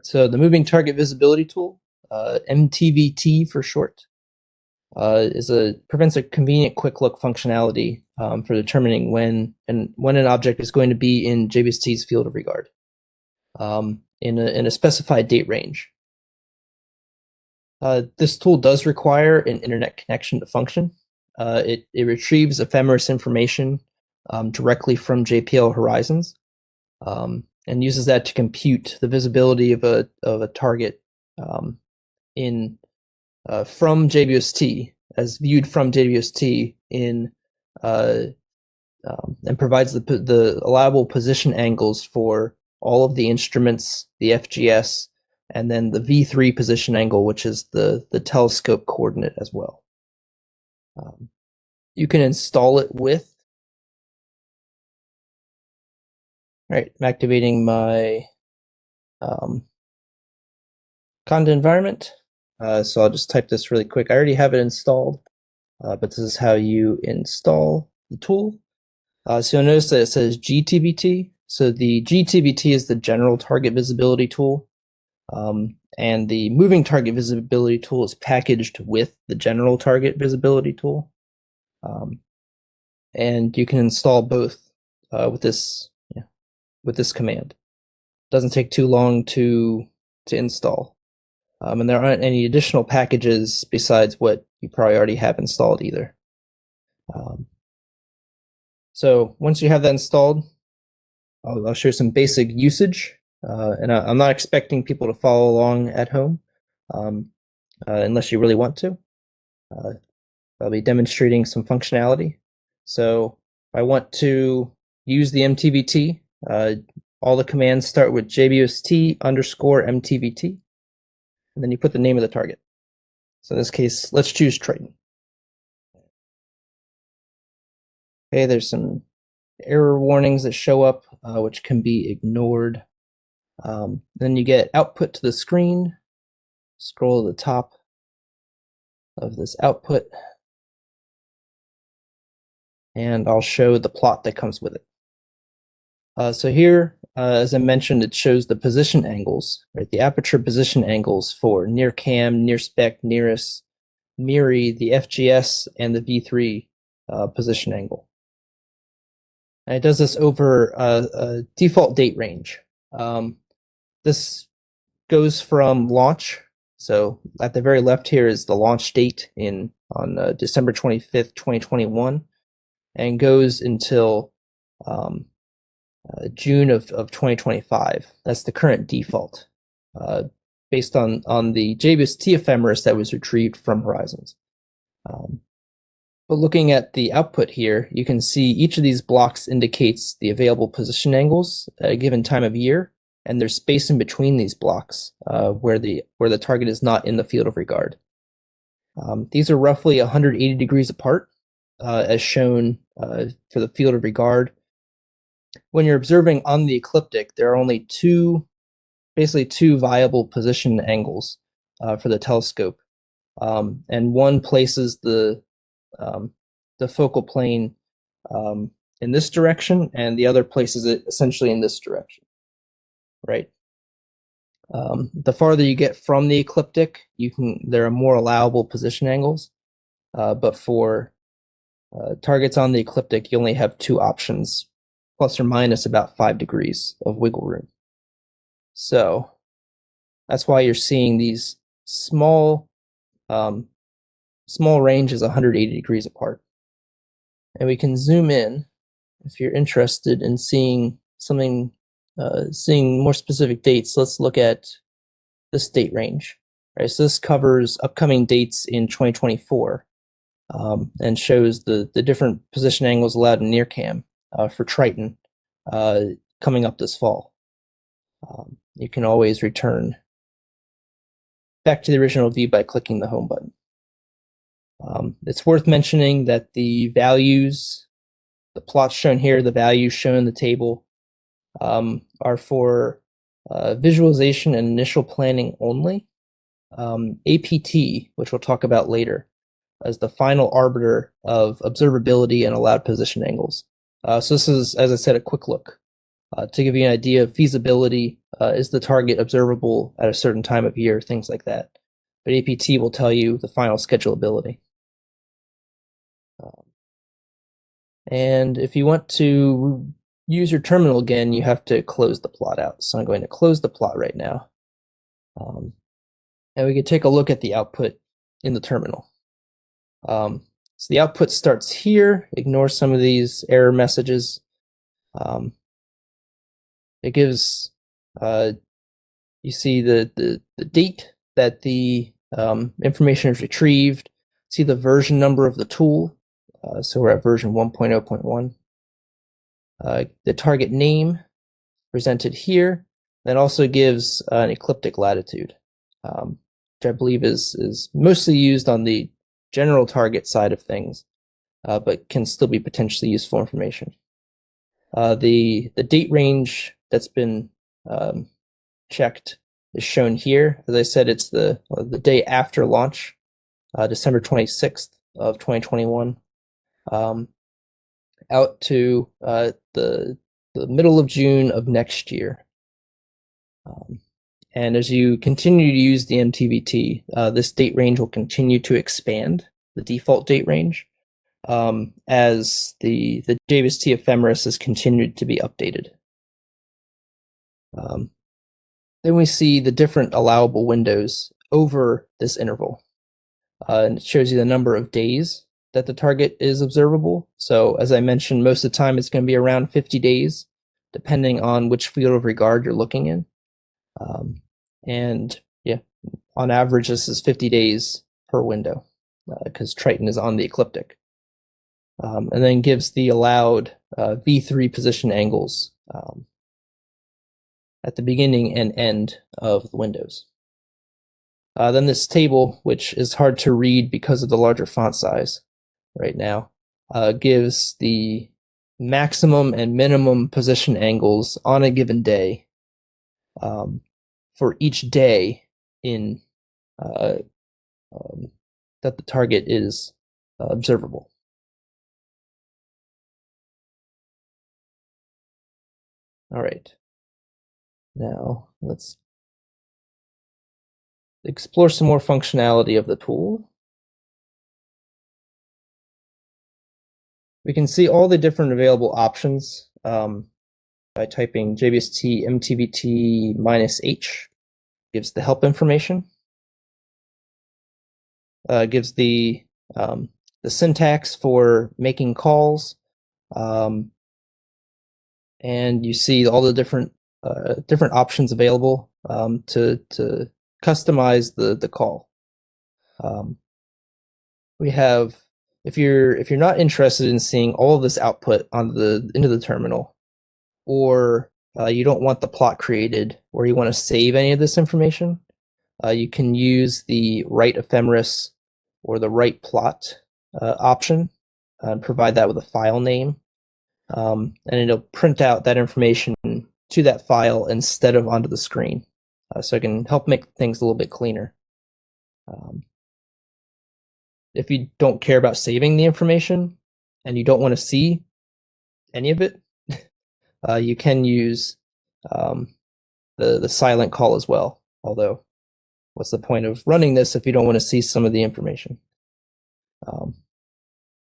So the moving target visibility tool, MTVT for short, prevents a convenient quick look functionality for determining when an object is going to be in JWST's field of regard in a specified date range. This tool does require an internet connection to function. It retrieves ephemeris information directly from JPL horizons and uses that to compute the visibility of a target from JWST as viewed from JWST and provides the allowable position angles for all of the instruments, the FGS, and then the V3 position angle, which is the telescope coordinate as well. You can install it with. All right, I'm activating my Conda environment. So I'll just type this really quick. I already have it installed, but this is how you install the tool. So you'll notice that it says JWebbinar. So the JWebbinar is the general target visibility tool, and the moving target visibility tool is packaged with the general target visibility tool. And you can install both with this command. It doesn't take too long to install. And there aren't any additional packages besides what you probably already have installed either. So once you have that installed, I'll show some basic usage. And I'm not expecting people to follow along at home unless you really want to. I'll be demonstrating some functionality. So if I want to use the MTVT, all the commands start with JWST_MTVT, and then you put the name of the target. So in this case, let's choose Triton. Okay, there's some error warnings that show up, which can be ignored. Then you get output to the screen. Scroll to the top of this output, and I'll show the plot that comes with it. So here, as I mentioned, it shows the position angles, right? The aperture position angles for NIRCam, NIRSpec, NIRIS, MIRI, the FGS, and the V3 position angle. And it does this over a default date range. This goes from launch. So at the very left here is the launch date on December 25th, 2021, and goes until June of 2025. That's the current default, based on the JWST ephemeris that was retrieved from horizons. But looking at the output here, you can see each of these blocks indicates the available position angles at a given time of year, and there's space in between these blocks where the target is not in the field of regard. These are roughly 180 degrees apart, as shown for the field of regard. When you're observing on the ecliptic, there are only basically two viable position angles for the telescope, and one places the focal plane in this direction, and the other places it essentially in this direction, right? The farther you get from the ecliptic, there are more allowable position angles, but for targets on the ecliptic, you only have two options, plus or minus about 5 degrees of wiggle room. So that's why you're seeing these small ranges 180 degrees apart. And we can zoom in if you're interested in seeing something, seeing more specific dates. Let's look at this date range. Right, so this covers upcoming dates in 2024 and shows the different position angles allowed in NIRCam for Triton coming up this fall. You can always return back to the original view by clicking the home button. It's worth mentioning that the values, the plots shown here, the values shown in the table are for visualization and initial planning only. APT, which we'll talk about later, as the final arbiter of observability and allowed position angles. So this is, as I said, a quick look. to give you an idea of feasibility. Is the target observable at a certain time of year? Things like that. But APT will tell you the final schedulability. And if you want to use your terminal again, you have to close the plot out. So I'm going to close the plot right now. And we can take a look at the output in the terminal. So the output starts here. Ignore some of these error messages. It gives, you see the date that the information is retrieved. See the version number of the tool. So we're at version 1.0.1. The target name presented here. That also gives an ecliptic latitude, which I believe is mostly used on the general target side of things, but can still be potentially useful information. The date range that's been checked is shown here. As I said, it's the day after launch, December 26th of 2021, out to the middle of June of next year. And as you continue to use the MTVT, this date range will continue to expand, the default date range, as the JWT ephemeris has continued to be updated. Then we see the different allowable windows over this interval. And it shows you the number of days that the target is observable. So as I mentioned, most of the time it's going to be around 50 days, depending on which field of regard you're looking in. And yeah, on average, this is 50 days per window because Triton is on the ecliptic. And then gives the allowed V3 position angles at the beginning and end of the windows. Then this table, which is hard to read because of the larger font size right now, gives the maximum and minimum position angles on a given day for each day in that the target is observable. All right. Now let's explore some more functionality of the tool. We can see all the different available options by typing JWT MTVT -H. Gives the help information. Gives the syntax for making calls, and you see all the different options available to customize the call. We have, if you're not interested in seeing all of this output into the terminal, or you don't want the plot created, or you want to save any of this information, you can use the write ephemeris or the write plot option and provide that with a file name, and it'll print out that information to that file instead of onto the screen, so it can help make things a little bit cleaner. If you don't care about saving the information and you don't want to see any of it, you can use the silent call as well. Although, what's the point of running this if you don't want to see some of the information?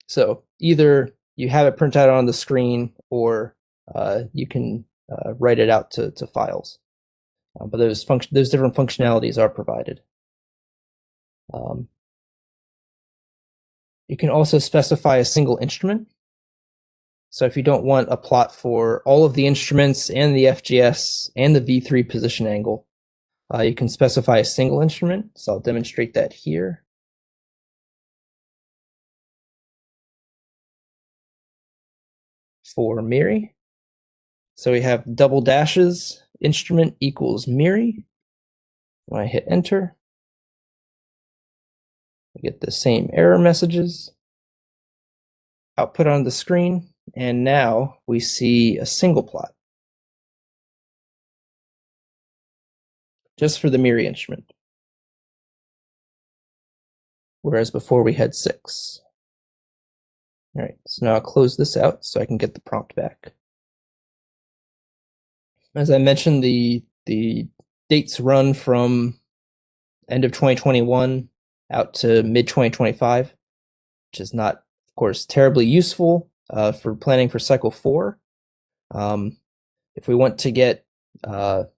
So either you have it printed out on the screen, or you can write it out to files. But those different functionalities are provided. You can also specify a single instrument. So if you don't want a plot for all of the instruments and the FGS and the V3 position angle, you can specify a single instrument. So I'll demonstrate that here. For MIRI. So we have double dashes, instrument equals MIRI. When I hit enter, I get the same error messages, output on the screen, and now we see a single plot just for the MIRI instrument, whereas before we had 6. All right, so now I'll close this out so I can get the prompt back. As I mentioned, the dates run from end of 2021 out to mid 2025, which is not, of course, terribly useful for planning for cycle 4. If we want to get the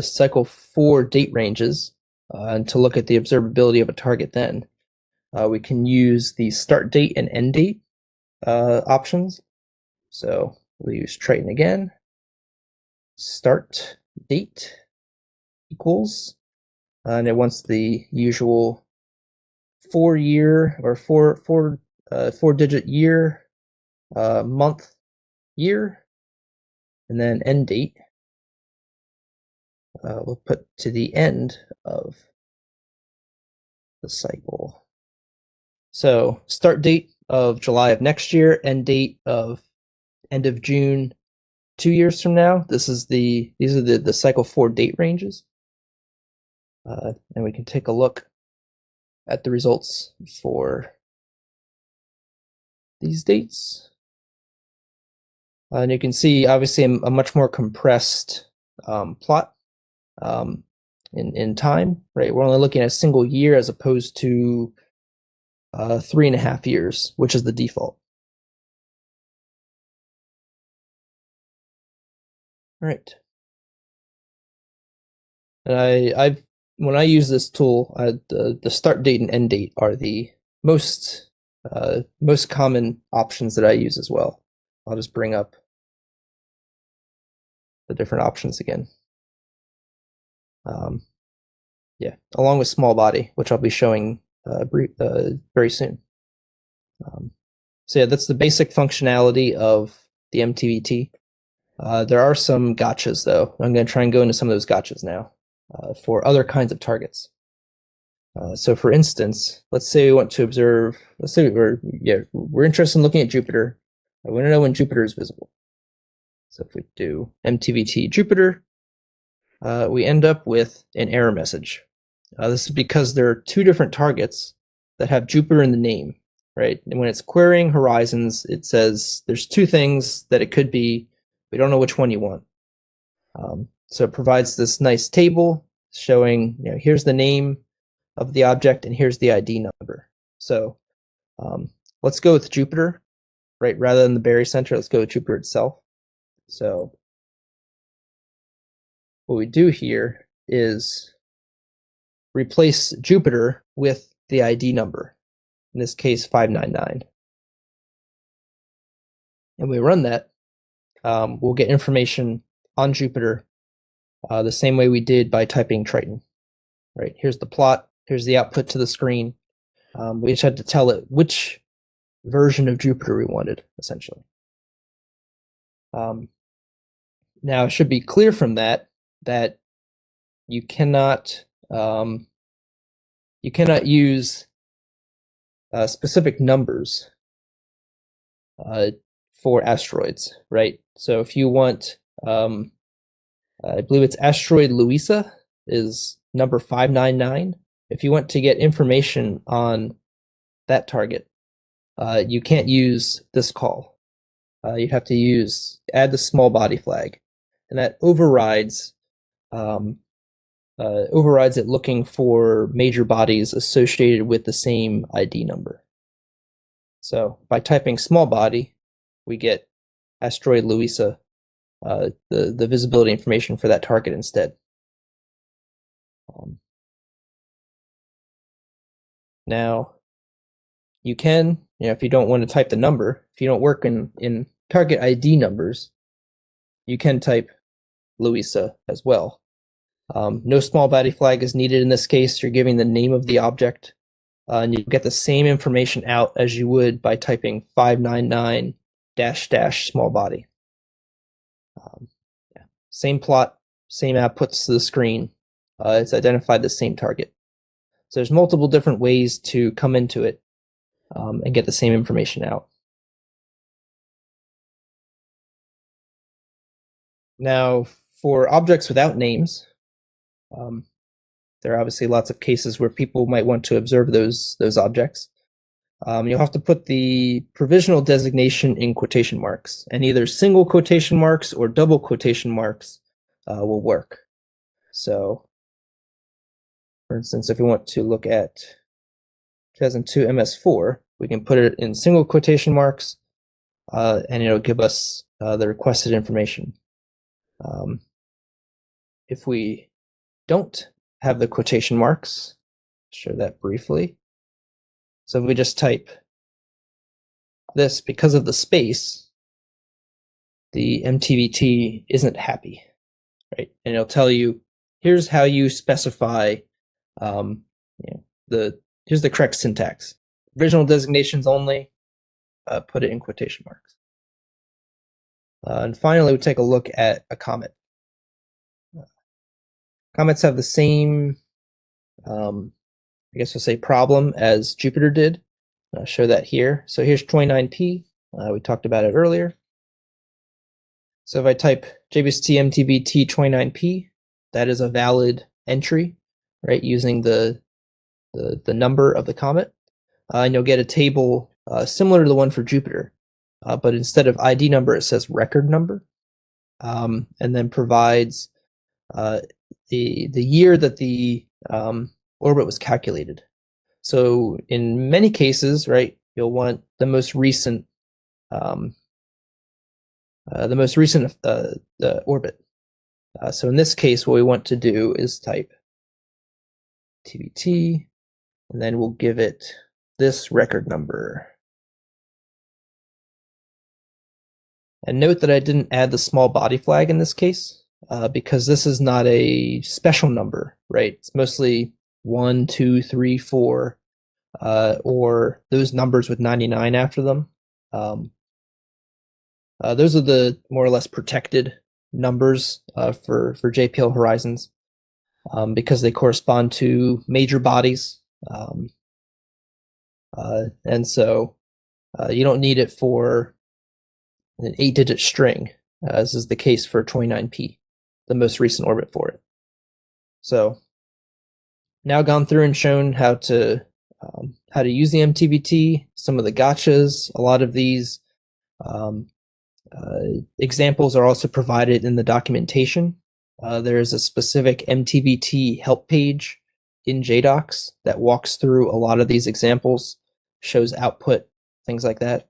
cycle 4 date ranges and to look at the observability of a target, then we can use the start date and end date options. So we'll use Triton again. Start date equals, and it wants the usual 4-year or four-digit year, month, year, and then end date. We'll put to the end of the cycle. So start date of July of next year, end date of end of June 2 years from now. These are the cycle 4 date ranges. And we can take a look at the results for these dates. And you can see, obviously, a much more compressed plot in time, right? We're only looking at a single year as opposed to 3.5 years, which is the default. All right. And when I use this tool, the start date and end date are the most common options that I use as well. I'll just bring up the different options again. Yeah, along with small body, which I'll be showing very soon. So yeah, that's the basic functionality of the MTVT. There are some gotchas, though. I'm going to try and go into some of those gotchas now for other kinds of targets. So for instance, let's say we want to observe, let's say we're interested in looking at Jupiter. I want to know when Jupiter is visible. So if we do MTVT Jupiter, we end up with an error message. This is because there are 2 different targets that have Jupiter in the name, right? And when it's querying horizons, it says there's 2 things that it could be. We don't know which one you want. So it provides this nice table showing, here's the name of the object and here's the ID number. So let's go with Jupiter, right? Rather than the barycenter, let's go with Jupiter itself. So what we do here is replace Jupiter with the ID number, in this case 599. And we run that, we'll get information on Jupiter the same way we did by typing Triton. Right, here's the plot, here's the output to the screen. We just had to tell it which version of Jupiter we wanted, essentially. Now, it should be clear from that you cannot use specific numbers for asteroids, right? So if you want, I believe it's asteroid Louisa is number 599. If you want to get information on that target, you can't use this call. You'd have to add the small body flag, and that overrides it looking for major bodies associated with the same ID number. So by typing small body, we get asteroid Louisa, the visibility information for that target instead. Now, you can, if you don't want to type the number, if you don't work in target ID numbers, you can type Louisa as well. No small body flag is needed in this case. You're giving the name of the object, and you get the same information out as you would by typing 599 -- small body. Yeah. Same plot, same outputs to the screen. It's identified the same target. So there's multiple different ways to come into it and get the same information out. Now, for objects without names, there are obviously lots of cases where people might want to observe those objects. you'll have to put the provisional designation in quotation marks, and either single quotation marks or double quotation marks will work. So, for instance, if we want to look at 2002 MS4, we can put it in single quotation marks, and it'll give us the requested information. If we don't have the quotation marks, show that briefly. So if we just type this, because of the space, the MTVT isn't happy, right? And it'll tell you, here's how you specify, here's the correct syntax. Original designations only, put it in quotation marks. And finally, we take a look at a comet. Comets have the same, I guess we'll say, problem as Jupiter did. I'll show that here. So here's 29P. We talked about it earlier. So if I type JWST MTVT 29P, that is a valid entry, right, using the number of the comet. And you'll get a table similar to the one for Jupiter, but instead of ID number, it says record number, and then provides the year that the orbit was calculated. So in many cases, right, you'll want the most recent orbit. So in this case, what we want to do is type TBT, and then we'll give it this record number. And note that I didn't add the small body flag in this case, because this is not a special number, right? It's mostly 1, 2, 3, 4, or those numbers with 99 after them. Those are the more or less protected numbers for JPL horizons, because they correspond to major bodies. And so you don't need it for an 8-digit string, as is the case for 29P, the most recent orbit for it. So now gone through and shown how to use the MTVT, some of the gotchas. A lot of these examples are also provided in the documentation. There is a specific MTVT help page in JDocs that walks through a lot of these examples, shows output, things like that.